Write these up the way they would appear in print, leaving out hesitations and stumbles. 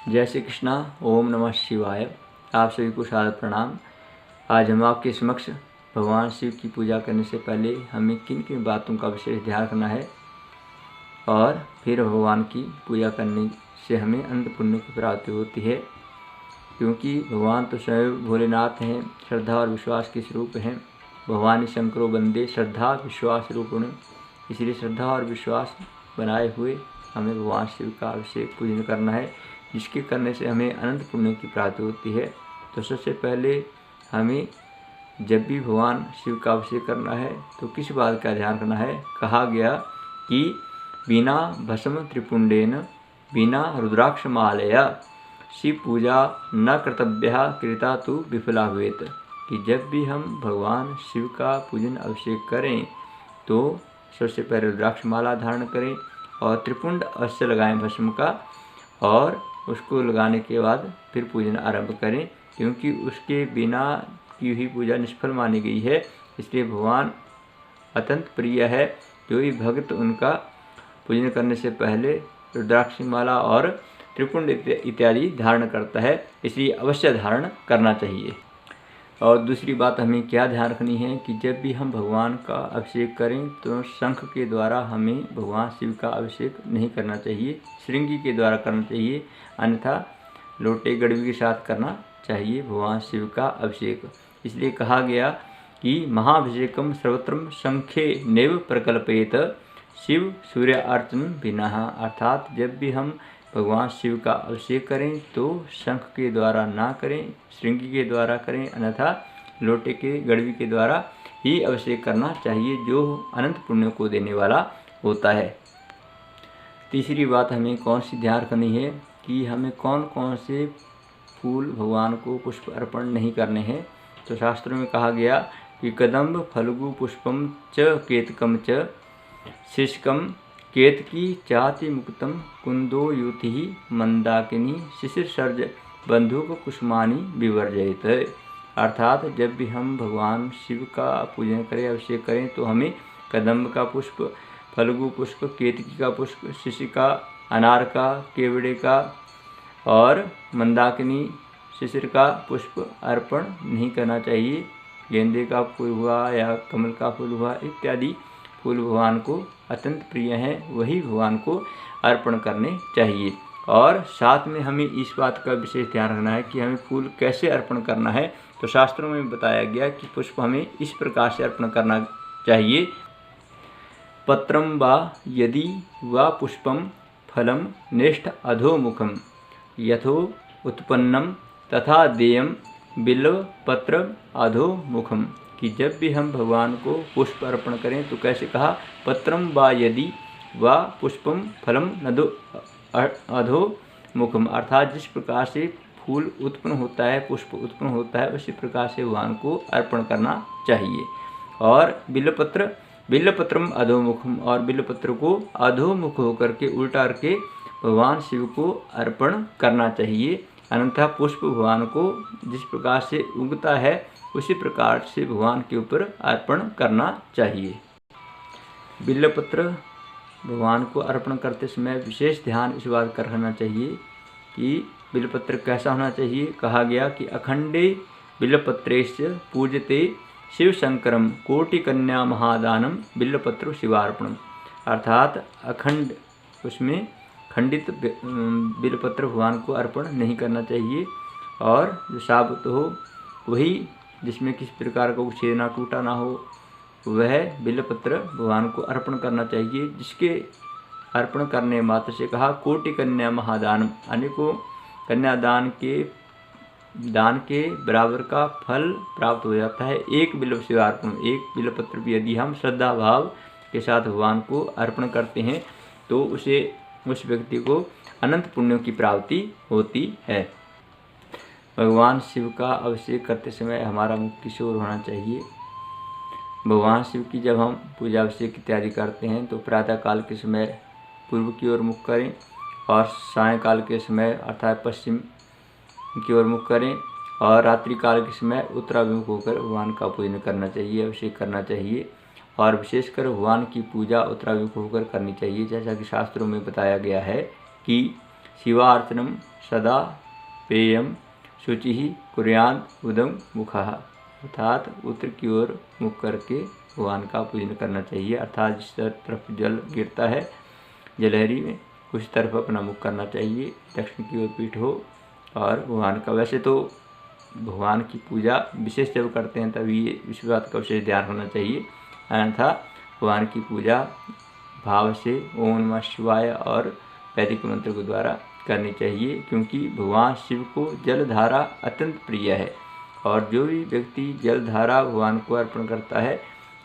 जय श्री कृष्णा। ओम नमः शिवाय। आप सभी को सादर प्रणाम। आज हम आपके समक्ष भगवान शिव की पूजा करने से पहले हमें किन किन बातों का विशेष ध्यान रखना है और फिर भगवान की पूजा करने से हमें अनंत पुण्य की प्राप्ति होती है। क्योंकि भगवान तो स्वयं भोलेनाथ हैं, श्रद्धा और विश्वास के स्वरूप हैं। भगवान शंकरो बंदे श्रद्धा विश्वास रूपिण। इसलिए श्रद्धा और विश्वास बनाए हुए हमें भगवान शिव का अभिषेक पूजन करना है, जिसके करने से हमें अनंत पुण्य की प्राप्ति होती है। तो सबसे पहले हमें जब भी भगवान शिव का अभिषेक करना है तो किस बात का ध्यान रखना है। कहा गया कि बिना भस्म त्रिपुंडेन बिना रुद्राक्ष मालया शिव पूजा न कर्तव्या कृता तो विफला हुएत। कि जब भी हम भगवान शिव का पूजन अभिषेक करें तो सबसे पहले रुद्राक्ष माला धारण करें और त्रिपुंड अवश्य लगाएं भस्म का, और उसको लगाने के बाद फिर पूजन आरंभ करें, क्योंकि उसके बिना की हुई पूजा निष्फल मानी गई है। इसलिए भगवान अत्यंत प्रिय है। जो भी भक्त उनका पूजन करने से पहले रुद्राक्ष माला और त्रिपुंड इत्यादि धारण करता है, इसलिए अवश्य धारण करना चाहिए। और दूसरी बात हमें क्या ध्यान रखनी है कि जब भी हम भगवान का अभिषेक करें तो शंख के द्वारा हमें भगवान शिव का अभिषेक नहीं करना चाहिए, श्रृंगी के द्वारा करना चाहिए, अन्यथा लोटे गड़वी के साथ करना चाहिए भगवान शिव का अभिषेक। इसलिए कहा गया कि महाभिषेकम सर्वत्रम शंखे नैव प्रकल्पेत शिव सूर्य अर्चन बिना। अर्थात जब भी हम भगवान शिव का अभिषेक करें तो शंख के द्वारा ना करें, श्रृंगी के द्वारा करें, अन्यथा लोटे के गड़वी के द्वारा ही अभिषेक करना चाहिए, जो अनंत पुण्य को देने वाला होता है। तीसरी बात हमें कौन सी ध्यान रखनी है कि हमें कौन कौन से फूल भगवान को पुष्प अर्पण नहीं करने हैं। तो शास्त्रों में कहा गया कि कदम्ब फल्गु पुष्पम च केतकम च शिष्कम केतकी चाति मुक्तम कुंदो युति मंदाकिनी शिशिर सर्ज बंधुक कुसुमानी विवर्जयित। अर्थात जब भी हम भगवान शिव का पूजन करें, अभिषेक करें, तो हमें कदम्ब का पुष्प, फल्गु पुष्प, केतकी का पुष्प, शिशिका, अनार का, केवड़े का और मंदाकिनी शिशिर का पुष्प अर्पण नहीं करना चाहिए। गेंदे का फूल हुआ या कमल का फूल हुआ इत्यादि फूल भगवान को अत्यंत प्रिय हैं, वही भगवान को अर्पण करने चाहिए। और साथ में हमें इस बात का विशेष ध्यान रखना है कि हमें फूल कैसे अर्पण करना है। तो शास्त्रों में बताया गया कि पुष्प हमें इस प्रकार से अर्पण करना चाहिए। पत्रम वा यदि वा पुष्पम फलम नेष्ठ अधोमुखम यथो उत्पन्नम तथा देयम बिल्व पत्र अधोमुखम। कि जब भी हम भगवान को पुष्प अर्पण करें तो कैसे कहा, पत्रम वा यदि वा पुष्पम फलम नदो अधोमुखम। अर्थात जिस प्रकार से फूल उत्पन्न होता है, पुष्प उत्पन्न होता है, उसी प्रकार से भगवान को अर्पण करना चाहिए। और बिल्वपत्रम अधोमुखम, और बिल्वपत्र को अधोमुख होकर के उल्टा करके भगवान शिव को अर्पण करना चाहिए। अन्यथा पुष्प भगवान को जिस प्रकार से उगता है उसी प्रकार से भगवान के ऊपर अर्पण करना चाहिए। बिल्वपत्र भगवान को अर्पण करते समय विशेष ध्यान इस बात का रखना चाहिए कि बिल्वपत्र कैसा होना चाहिए। कहा गया कि अखंडे बिल्वपत्रेश्च पूजते शिव शंकरम कोटि कन्या महादानम बिल्वपत्र शिवार्पणम। अर्थात अखंड, उसमें खंडित बिल्वपत्र भगवान को अर्पण नहीं करना चाहिए, और जो साबुत हो, वही जिसमें किसी प्रकार का छेदना टूटा ना हो, वह बिल्वपत्र भगवान को अर्पण करना चाहिए। जिसके अर्पण करने मात्र से कहा कोटि कन्या महादानम, अनेकों कन्यादान के बराबर का फल प्राप्त हो जाता है। एक बिल्व शिवार्पण, एक बिल्वपत्र भी यदि हम श्रद्धा भाव के साथ भगवान को अर्पण करते हैं तो उस व्यक्ति को अनंत पुण्यों की प्राप्ति होती है। भगवान शिव का अभिषेक करते समय हमारा मुख किस ओर होना चाहिए। भगवान शिव की जब हम पूजा अभिषेक इत्यादि करते हैं तो प्रातःकाल के समय पूर्व की ओर मुख करें, और सायंकाल के समय अर्थात पश्चिम की ओर मुख करें, और रात्रि काल के समय उत्तराभिमुख होकर भगवान का पूजन करना चाहिए, अभिषेक करना चाहिए। और विशेषकर भगवान की पूजा उत्तराभिमुख होकर करनी चाहिए, जैसा कि शास्त्रों में बताया गया है कि शिवार्चनम सदा पेयम शुचि कुर्यात उदम मुखः, अर्थात उत्तर की ओर मुख करके भगवान का पूजन करना चाहिए। अर्थात जिस तरफ जल गिरता है जलहरी में उस तरफ अपना मुख करना चाहिए, दक्षिण की ओर पीठ हो। और भगवान का वैसे तो भगवान की पूजा विशेष जब करते हैं तभी इस बात का विशेष ध्यान होना चाहिए, अन्यथा भगवान की पूजा भाव से ओम नमः शिवाय और वैदिक मंत्र के द्वारा करनी चाहिए, क्योंकि भगवान शिव को जलधारा अत्यंत प्रिय है और जो भी व्यक्ति जलधारा भगवान को अर्पण करता है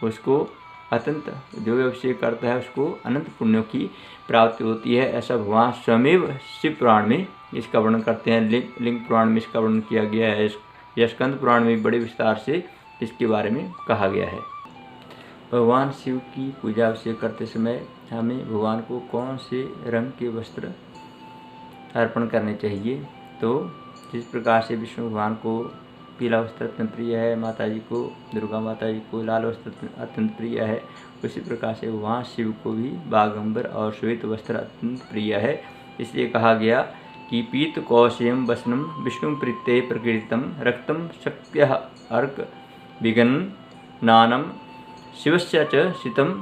उसको अत्यंत, जो भी अभिषेक करता है उसको अनंत पुण्यों की प्राप्ति होती है। ऐसा भगवान स्वयं शिव पुराण में इसका वर्णन करते हैं। लिंग पुराण में इसका वर्णन किया गया है। यह स्कंद पुराण में बड़े विस्तार से इसके बारे में कहा गया है। भगवान शिव की पूजा अभिषेक करते समय हमें भगवान को कौन से रंग के वस्त्र अर्पण करने चाहिए? तो जिस प्रकार से विष्णु भगवान को पीला वस्त्र अत्यंत प्रिय है, माता जी को, दुर्गा माता जी को लाल वस्त्र अत्यंत प्रिय है, उसी प्रकार से भगवान शिव को भी बागंबर और श्वेत वस्त्र अत्यंत प्रिय है। इसलिए कहा गया कि पीत कौशेयम वसनम विष्णु प्रीत्ये प्रकृतितम रक्तम शक्त्यः अर्क विगन नानम शिवस्य च शीतम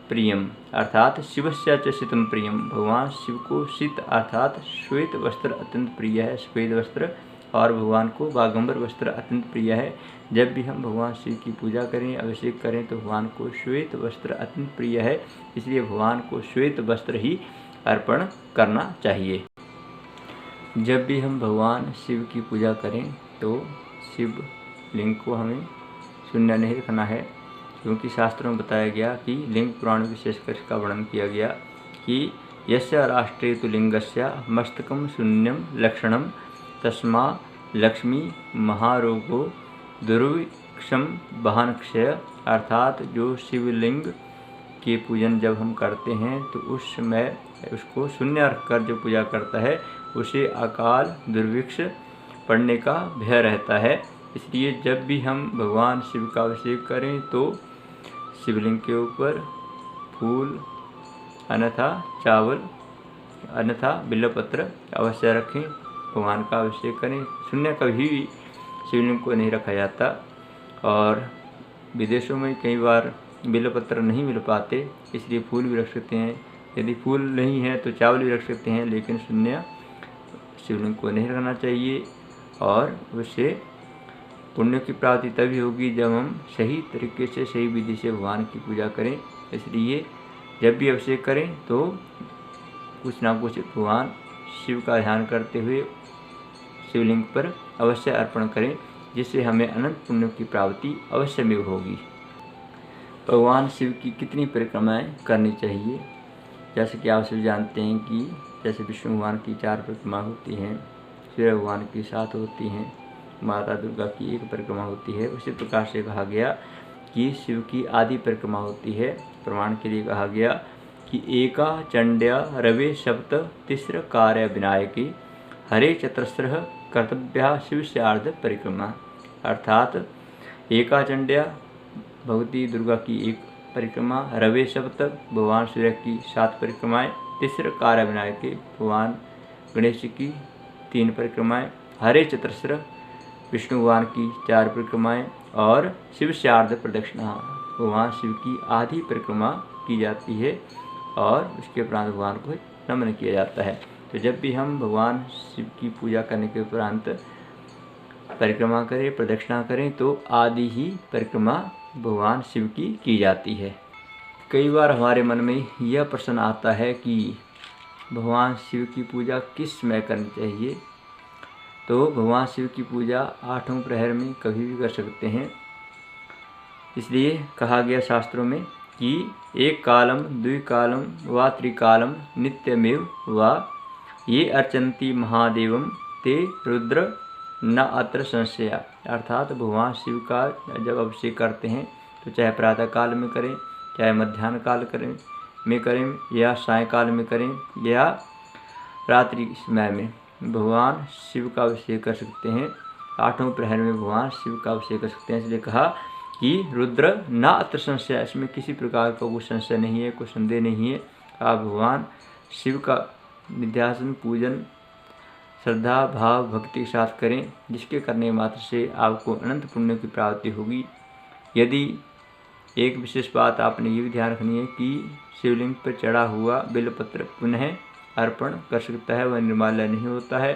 प्रियम, अर्थात शिवस्य च शीतम प्रियम। भगवान शिव को शीत अर्थात श्वेत वस्त्र अत्यंत प्रिय है, श्वेत वस्त्र, और भगवान को बागंबर वस्त्र अत्यंत प्रिय है। जब भी हम भगवान शिव की पूजा करें, अभिषेक करें तो भगवान को श्वेत वस्त्र अत्यंत प्रिय है, इसलिए भगवान को श्वेत वस्त्र ही अर्पण करना चाहिए। जब भी हम भगवान शिव की पूजा करें तो शिव लिंग को हमें शून्य नहीं रखना है, क्योंकि शास्त्रों में बताया गया कि लिंग पुराण विशेषकर इसका वर्णन किया गया कि यस्य राष्ट्रे तु लिंगस्य मस्तकम शून्यम लक्षणम तस्मा लक्ष्मी महारोगो दुर्विक्षम बहन क्षय, अर्थात जो शिवलिंग के पूजन जब हम करते हैं तो उस समय उसको शून्य रखकर जो पूजा करता है उसे अकाल दुर्भिक्ष पड़ने का भय रहता है। इसलिए जब भी हम भगवान शिव का अभिषेक करें तो शिवलिंग के ऊपर फूल अन्यथा चावल अन्यथा बिल्वपत्र अवश्य रखें, भगवान का अभिषेक करें। शून्य कभी भी शिवलिंग को नहीं रखा जाता। और विदेशों में कई बार बिल्वपत्र नहीं मिल पाते, इसलिए फूल भी रख सकते हैं। यदि फूल नहीं है तो चावल भी रख सकते हैं, लेकिन शून्य शिवलिंग को नहीं रखना चाहिए। और उससे पुण्य की प्राप्ति तभी होगी जब हम सही तरीके से, सही विधि से भगवान की पूजा करें। इसलिए जब भी अभिषेक करें तो कुछ ना कुछ भगवान शिव का ध्यान करते हुए शिवलिंग पर अवश्य अर्पण करें, जिससे हमें अनंत पुण्यों की प्राप्ति अवश्य में होगी। भगवान शिव की कितनी परिक्रमाएं करनी चाहिए? जैसे कि आप सभी जानते हैं कि जैसे विष्णु भगवान की 4 परिक्रमा होती हैं, सूर्य भगवान की 7 होती हैं, माता दुर्गा की 1 परिक्रमा होती है। उसी प्रकार से कहा गया कि शिव की आदि परिक्रमा होती है। प्रमाण के लिए कहा गया कि एका चंड्या रवे सप्त तिस्र कार्य विनायकी हरे चतस्रः कर्तव्या शिवस्यार्ध परिक्रमा, अर्थात एका चंड्या भगवती दुर्गा की 1 परिक्रमा, रवे सप्त भगवान सूर्य की 7 परिक्रमाएँ, तिस्र कार्य विनायकी भगवान गणेश जी की 3 परिक्रमाएँ, हरे चतस्र विष्णु भगवान की 4 परिक्रमाएँ और शिवस्यार्ध प्रदक्षिणा भगवान शिव की आधी परिक्रमा की जाती है और उसके उपरांत भगवान को नमन किया जाता है। तो जब भी हम भगवान शिव की पूजा करने के उपरांत परिक्रमा करें, प्रदक्षिणा करें, तो आदि ही परिक्रमा भगवान शिव की जाती है। कई बार हमारे मन में यह प्रश्न आता है कि भगवान शिव की पूजा किस समय करनी चाहिए? तो भगवान शिव की पूजा 8वें प्रहर में कभी भी कर सकते हैं। इसलिए कहा गया शास्त्रों में कि एक कालम द्विकालम व त्रिकालम नित्यमेव व ये अर्चन्ति महादेवम ते रुद्र न अत्र संशया, अर्थात भगवान शिव का जब अभिषेक करते हैं तो चाहे प्रातः काल में करें, चाहे मध्याह्न काल करें या सायंकाल में करें या रात्रि समय में भगवान शिव का अभिषेक कर सकते हैं। 8वें प्रहर में भगवान शिव का अभिषेक कर सकते हैं। इसलिए कहा कि रुद्र न अत्र संशय, इसमें किसी प्रकार का कोई संशय नहीं है, कोई संदेह नहीं है। आप भगवान शिव का निध्यासन पूजन श्रद्धा भाव भक्ति के साथ करें, जिसके करने मात्र से आपको अनंत पुण्य की प्राप्ति होगी। यदि एक विशेष बात आपने ये भी ध्यान रखनी है कि शिवलिंग पर चढ़ा हुआ बेलपत्र पुनः अर्पण कर सकता है, वह निर्माल्य नहीं होता है।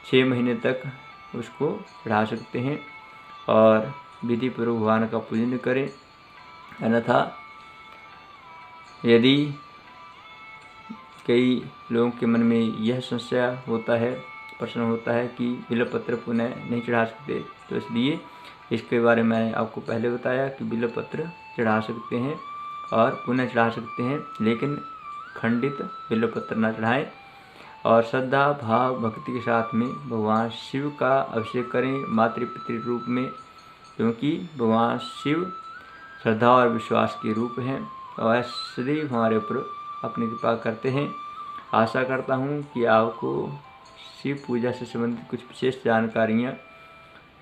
6 महीने तक उसको चढ़ा सकते हैं और विधि पूर्वक भगवान का पूजन करें। अन्यथा यदि कई लोगों के मन में यह संशय होता है, प्रश्न होता है कि बिल्वपत्र पुनः नहीं चढ़ा सकते, तो इसलिए इसके बारे में मैंने आपको पहले बताया कि बिल्वपत्र चढ़ा सकते हैं और पुनः चढ़ा सकते हैं, लेकिन खंडित बिल्वपत्र न चढ़ाएं। और श्रद्धा भाव भक्ति के साथ में भगवान शिव का अभिषेक करें मातृपितृ रूप में, क्योंकि भगवान शिव श्रद्धा और विश्वास के रूप हैं और सदैव हमारे ऊपर अपनी कृपा करते हैं। आशा करता हूँ कि आपको शिव पूजा से संबंधित कुछ विशेष जानकारियाँ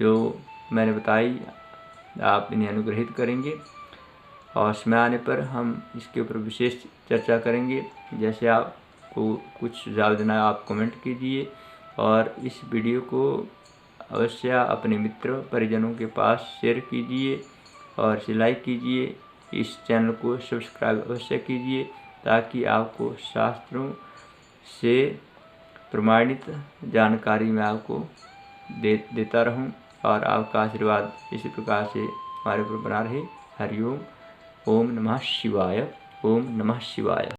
जो मैंने बताई आप इन्हें अनुग्रहित करेंगे और समय आने पर हम इसके ऊपर विशेष चर्चा करेंगे। जैसे आपको कुछ सुझाव देना आप कमेंट कीजिए और इस वीडियो को अवश्य अपने मित्र परिजनों के पास शेयर कीजिए और इसे लाइक कीजिए। इस चैनल को सब्सक्राइब अवश्य कीजिए ताकि आपको शास्त्रों से प्रमाणित जानकारी मैं आपको देता रहूं और आपका आशीर्वाद इसी प्रकार से हमारे ऊपर बना रहे। हरिओम। ओम नमः शिवाय। ओम नमः शिवाय।